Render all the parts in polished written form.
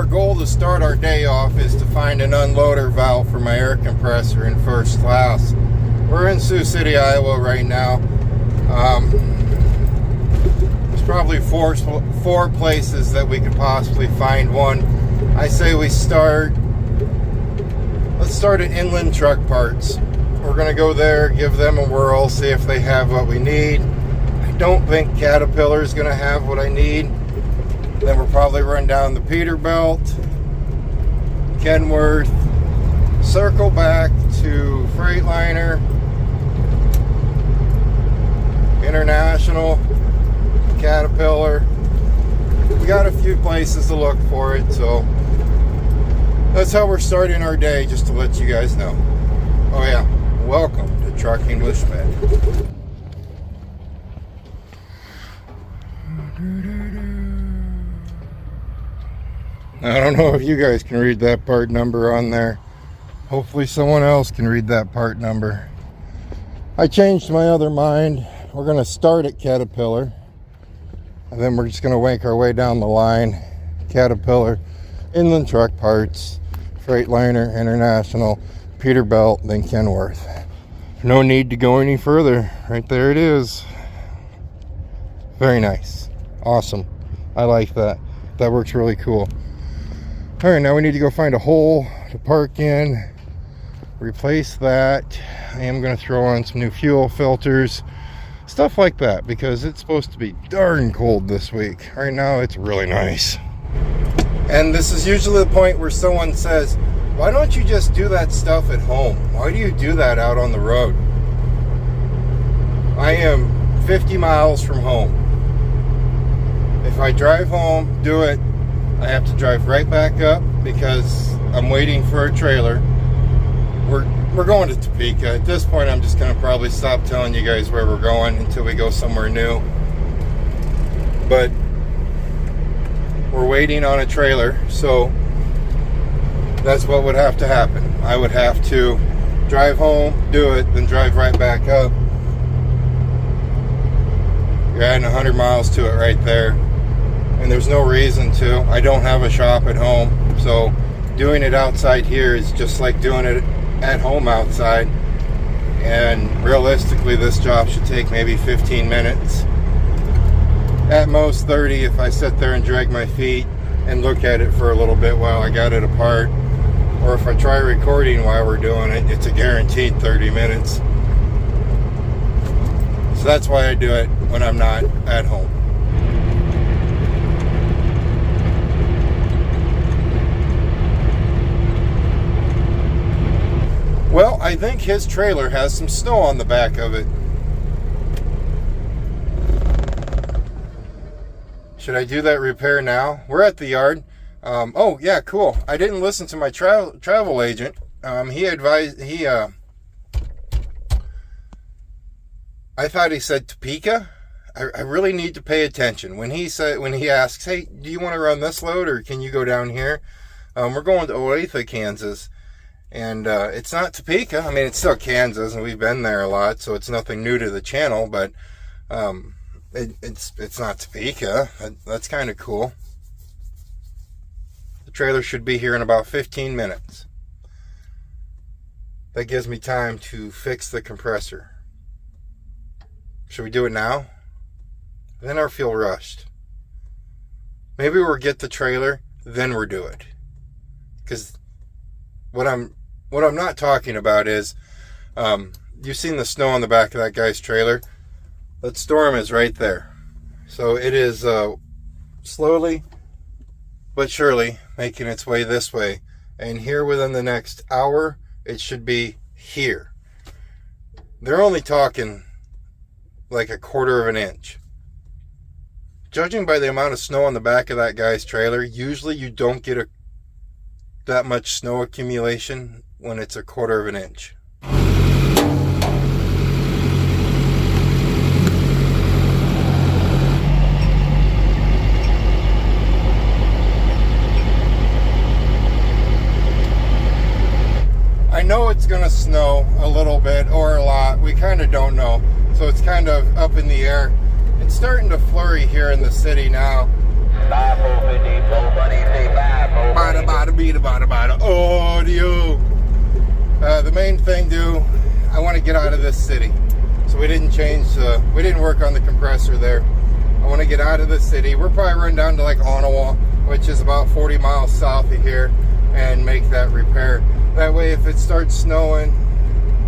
our goal to start our day off is to find an unloader valve for my air compressor in first class. We're in Sioux City, Iowa right now. There's probably four places that we could possibly find one. I say let's start at Inland Truck Parts. We're gonna go there, give them a whirl, see if they have what we need. I don't think Caterpillar is gonna have what I need. Then we'll probably run down the Peterbilt, Kenworth, circle back to Freightliner, International, Caterpillar. We got a few places to look for it, so that's how we're starting our day, just to let you guys know. Oh yeah, welcome to Trucking with Schmidt. I don't know if you guys can read that part number on there. Hopefully someone else can read that part number. I changed my other mind. We're going to start at Caterpillar, and then we're just going to wank our way down the line. Caterpillar, Inland Truck Parts, Freightliner, International, Peterbilt, then Kenworth. No need to go any further. Right there it is. Very nice. Awesome. I like that. That works really cool. Alright, now we need to go find a hole to park in, replace that. I am going to throw on some new fuel filters, stuff like that, because it's supposed to be darn cold this week. Right now it's really nice. And this is usually the point where someone says, why don't you just do that stuff at home? Why do you do that out on the road? I am 50 miles from home. If I drive home, do it, I have to drive right back up because I'm waiting for a trailer. We're going to Topeka. At this point, I'm just going to probably stop telling you guys where we're going until we go somewhere new. But we're waiting on a trailer, so that's what would have to happen. I would have to drive home, do it, then drive right back up. You're adding 100 miles to it right there. And there's no reason to. I don't have a shop at home, so doing it outside here is just like doing it at home outside. And realistically, this job should take maybe 15 minutes. At most 30 if I sit there and drag my feet and look at it for a little bit while I got it apart. Or if I try recording while we're doing it, it's a guaranteed 30 minutes. So that's why I do it when I'm not at home. Well, I think his trailer has some snow on the back of it. Should I do that repair now? We're at the yard. Oh, yeah, cool. I didn't listen to my travel agent. He advised, I thought he said Topeka. I really need to pay attention. When he asks, hey, do you want to run this load or can you go down here? We're going to Olathe, Kansas. And it's not Topeka. I mean, it's still Kansas, and we've been there a lot, so it's nothing new to the channel. But it's not Topeka. That's kind of cool. The trailer should be here in about 15 minutes. That gives me time to fix the compressor. Should we do it now? Then I feel rushed. Maybe we'll get the trailer, then we'll do it. Because what I'm not talking about is, you've seen the snow on the back of that guy's trailer. That storm is right there. So it is slowly but surely making its way this way. And here within the next hour, it should be here. They're only talking like a quarter of an inch. Judging by the amount of snow on the back of that guy's trailer, usually you don't get that much snow accumulation when it's a quarter of an inch. I know it's going to snow a little bit or a lot. We kind of don't know. So it's kind of up in the air. It's starting to flurry here in the city now. 50, lot about audio. The main thing, dude, I want to get out of this city. So we didn't we didn't work on the compressor there. I want to get out of the city. We're probably run down to like Ottawa, which is about 40 miles south of here, and make that repair. That way, if it starts snowing,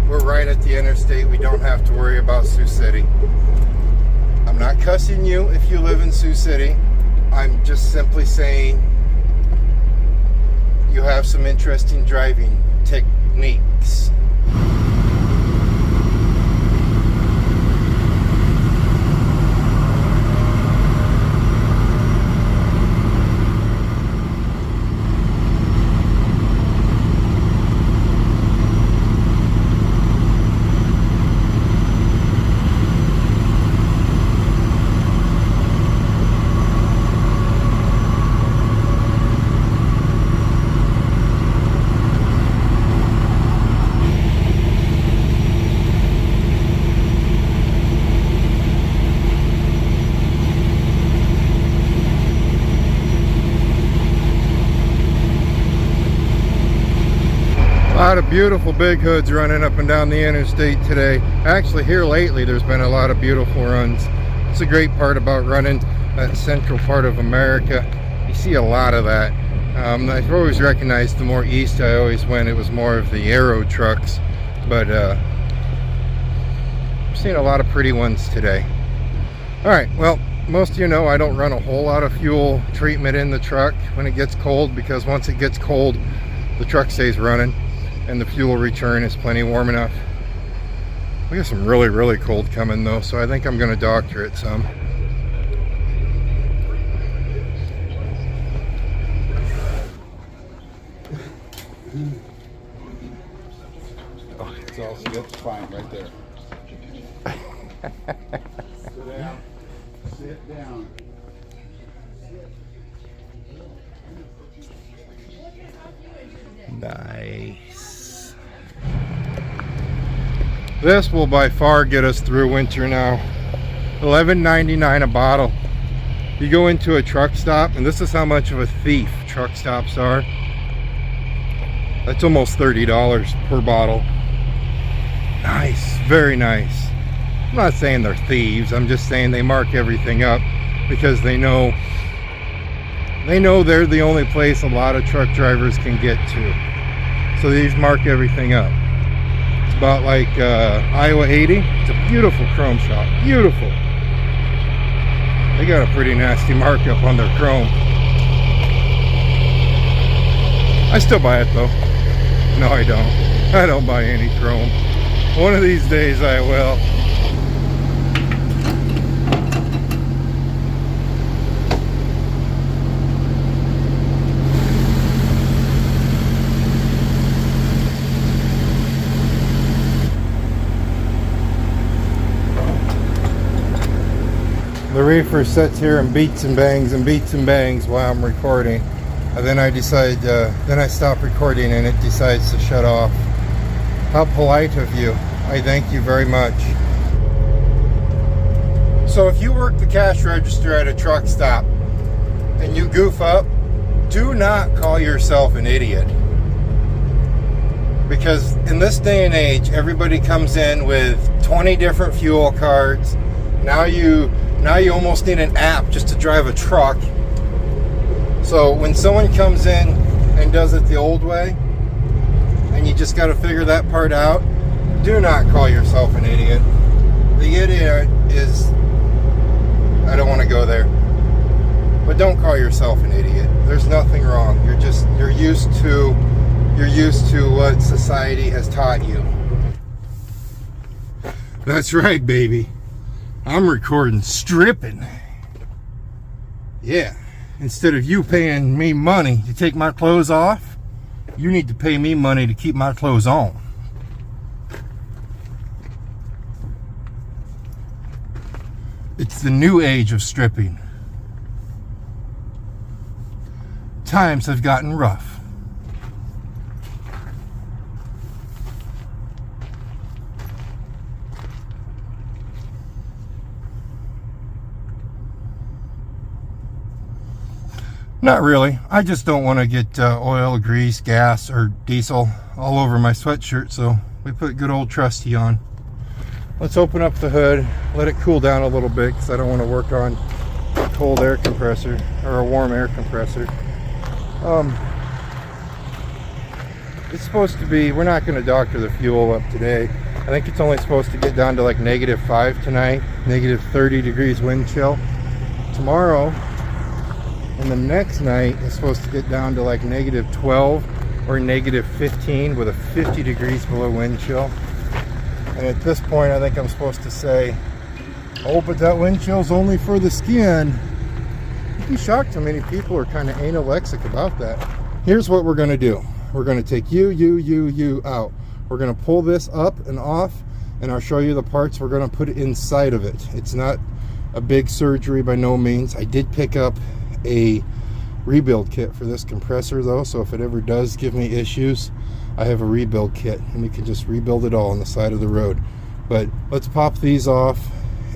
we're right at the interstate. We don't have to worry about Sioux City. I'm not cussing you if you live in Sioux City. I'm just simply saying you have some interesting driving techniques. A lot of beautiful big hoods running up and down the interstate today. Actually, here lately there's been a lot of beautiful runs. It's a great part about running that central part of America. You see a lot of that. I've always recognized the more east I always went, it was more of the aero trucks, but I'm seeing a lot of pretty ones today. Alright, well, most of you know I don't run a whole lot of fuel treatment in the truck when it gets cold, because once it gets cold the truck stays running and the fuel return is plenty warm enough. We got some really cold coming though, so I think I'm going to doctor it some. Oh, it's all it's fine right there. Sit down. Sit down. Nice. This will by far get us through winter now. $11.99 a bottle. You go into a truck stop, and this is how much of a thief truck stops are. That's almost $30 per bottle. Nice, very nice. I'm not saying they're thieves, I'm just saying they mark everything up because they know they're the only place a lot of truck drivers can get to. So these mark everything up. It's about like Iowa 80. It's a beautiful chrome shop. Beautiful. They got a pretty nasty markup on their chrome. I still buy it though. No, I don't. I don't buy any chrome. One of these days I will. The reefer sits here and beats and bangs while I'm recording. And then I decide, then I stop recording and it decides to shut off. How polite of you. I thank you very much. So if you work the cash register at a truck stop and you goof up, do not call yourself an idiot. Because in this day and age, everybody comes in with 20 different fuel cards. Now you almost need an app just to drive a truck. So when someone comes in and does it the old way, and you just got to figure that part out, do not call yourself an idiot. The idiot is, I don't want to go there, but don't call yourself an idiot. There's nothing wrong. You're used to what society has taught you. That's right, baby. I'm recording stripping. Yeah. Instead of you paying me money to take my clothes off, you need to pay me money to keep my clothes on. It's the new age of stripping. Times have gotten rough. Not really. I just don't want to get oil, grease, gas, or diesel all over my sweatshirt, so we put good old trusty on. Let's open up the hood, let it cool down a little bit, because I don't want to work on a cold air compressor or a warm air compressor. It's supposed to be, we're not going to doctor the fuel up today. I think it's only supposed to get down to like -5 tonight, -30 degrees wind chill. Tomorrow and the next night is supposed to get down to like -12 or -15 with a 50 degrees below wind chill. And at this point I think I'm supposed to say, oh, but that wind chill's only for the skin. You'd be shocked how many people are kind of anorexic about that. Here's what we're going to do. We're going to take you out. We're going to pull this up and off, and I'll show you the parts we're going to put inside of it. It's not a big surgery by no means. I did pick up a rebuild kit for this compressor though, so if it ever does give me issues, I have a rebuild kit and we can just rebuild it all on the side of the road. But let's pop these off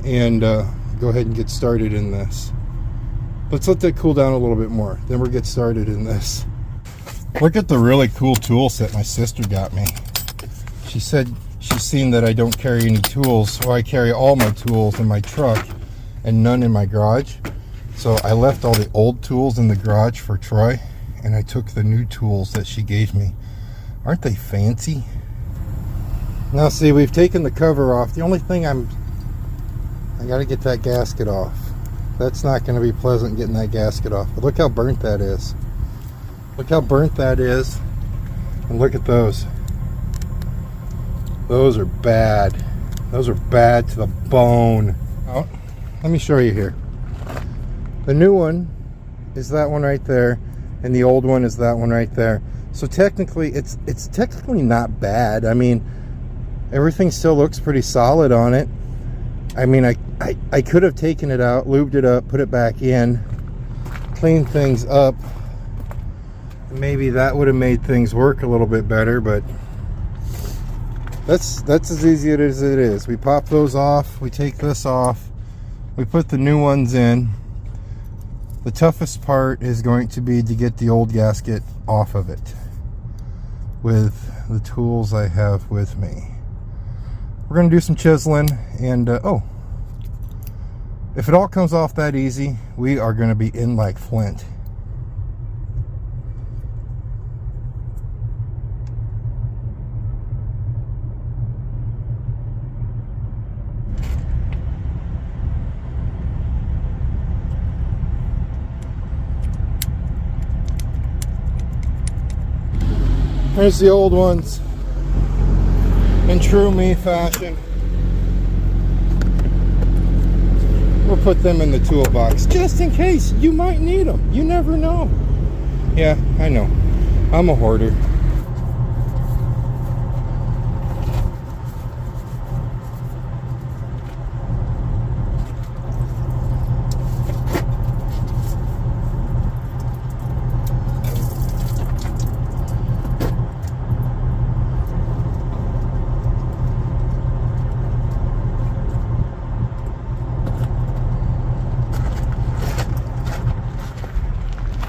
and go ahead and get started in this. Let's let that cool down a little bit more, then we'll get started in this. Look at the really cool tool set my sister got me. She said she's seen that I don't carry any tools, so I carry all my tools in my truck and none in my garage. So I left all the old tools in the garage for Troy, and I took the new tools that she gave me. Aren't they fancy? Now see, we've taken the cover off. The only thing I got to get that gasket off. That's not going to be pleasant getting that gasket off. But look how burnt that is. Look how burnt that is. And look at those. Those are bad. Those are bad to the bone. Oh, let me show you here. The new one is that one right there, and the old one is that one right there. So technically, it's technically not bad. I mean, everything still looks pretty solid on it. I mean, I could have taken it out, lubed it up, put it back in, cleaned things up. Maybe that would have made things work a little bit better, but that's as easy as it is. We pop those off, we take this off, we put the new ones in. The toughest part is going to be to get the old gasket off of it with the tools I have with me. We're going to do some chiseling, and oh, if it all comes off that easy, we are going to be in like flint. Here's the old ones in true me fashion. We'll put them in the toolbox just in case. You might need them. You never know. Yeah, I know. I'm a hoarder.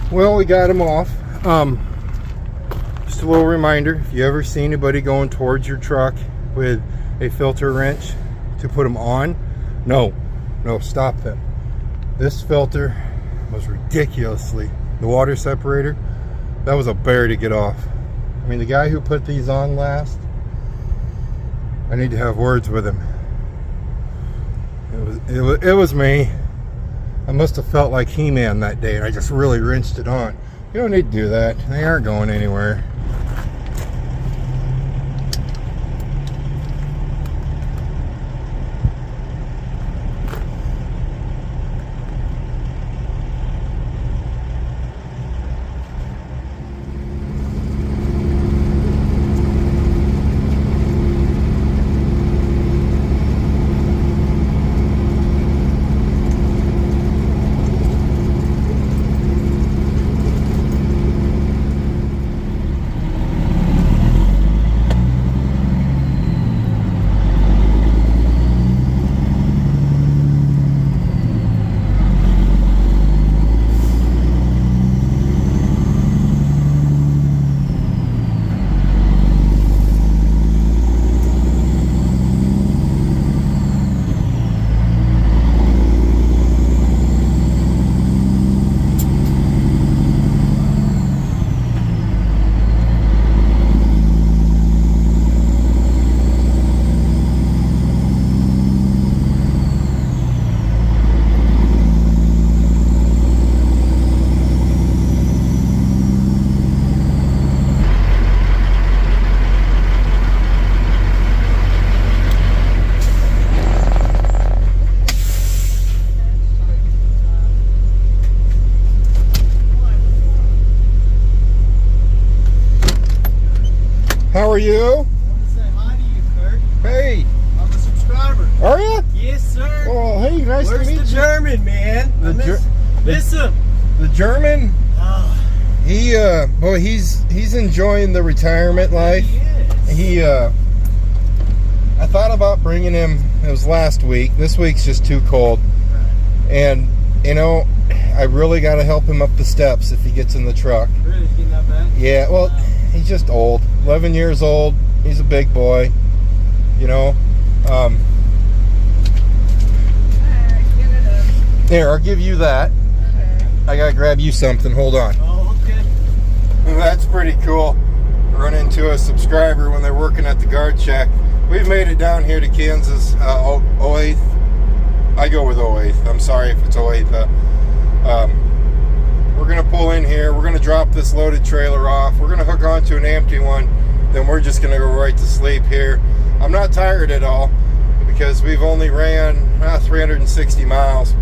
Well, we got them off. Just a little reminder, if you ever see anybody going towards your truck with a filter wrench to put them on, no, stop them. This filter was ridiculously, the water separator, that was a bear to get off. I mean, the guy who put these on last, I need to have words with him. It was me. I must have felt like He-Man that day, and I just really rinsed it on. You don't need to do that. They aren't going anywhere. How are you? I want to say hi to you, Kurt. Hey. I'm a subscriber. Are you? Yes, sir. Oh, hey, nice Where's to meet the you. German, man? I miss him. The German? Oh, Boy, he's enjoying the retirement life. he is. I thought about bringing him, it was last week. This week's just too cold. And, you know, I really got to help him up the steps if he gets in the truck. Really? Getting that bad? Yeah, well, he's just old. 11 years old. He's a big boy. You know. Here, I'll give you that. I got to grab you something. Hold on. Oh, okay. That's pretty cool. Run into a subscriber when they're working at the guard shack. We've made it down here to Kansas, 08th. I go with 08th. I'm sorry if it's 08th. We're going to pull in here. We're going to drop this loaded trailer off. We're going to hook onto an empty one. Then we're just going to go right to sleep here. I'm not tired at all because we've only ran 360 miles.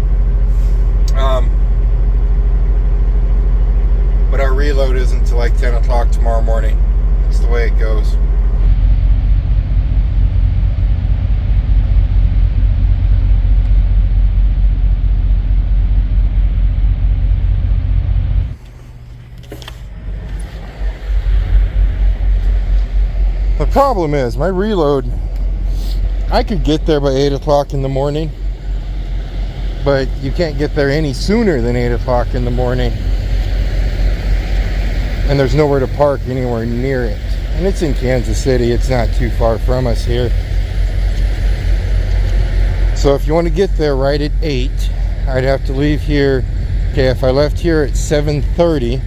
But our reload isn't until like 10 o'clock tomorrow morning. That's the way it goes. The problem is my reload, I could get there by 8 o'clock in the morning, but you can't get there any sooner than 8 o'clock in the morning. And there's nowhere to park anywhere near it. And it's in Kansas City. It's not too far from us here. So if you want to get there right at 8, I'd have to leave here. Okay, if I left here at 7:30,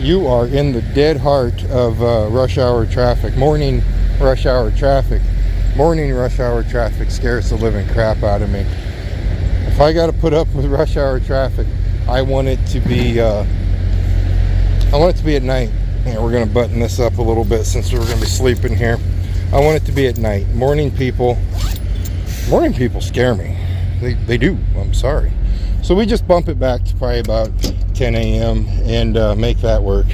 you are in the dead heart of rush hour traffic. Morning rush hour traffic. Morning rush hour traffic scares the living crap out of me. If I got to put up with rush hour traffic, I want it to be at night. Yeah, we're going to button this up a little bit since we're going to be sleeping here. I want it to be at night. Morning people scare me. They do. I'm sorry. So we just bump it back to probably about 10 a.m. and make that work.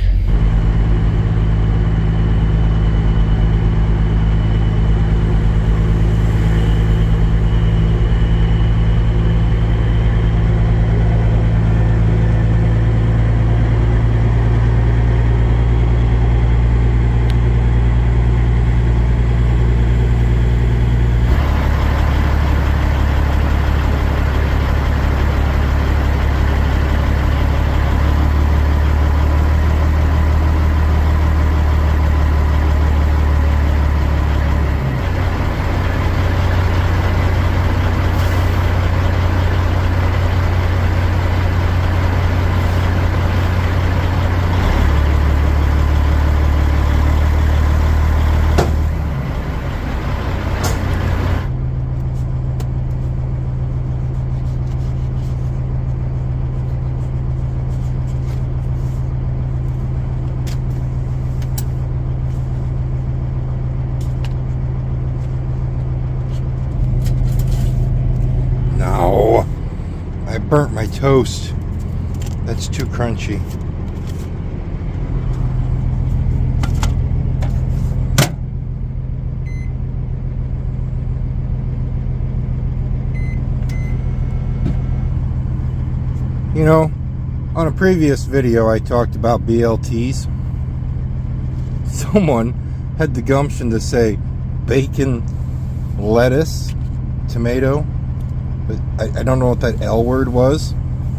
Burnt my toast. That's too crunchy. You know, on a previous video I talked about BLTs. Someone had the gumption to say bacon, lettuce, tomato. I don't know what that L word was.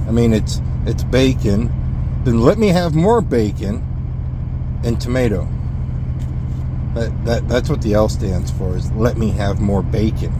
I mean, it's bacon. Then let me have more bacon and tomato. That's what the L stands for, is let me have more bacon.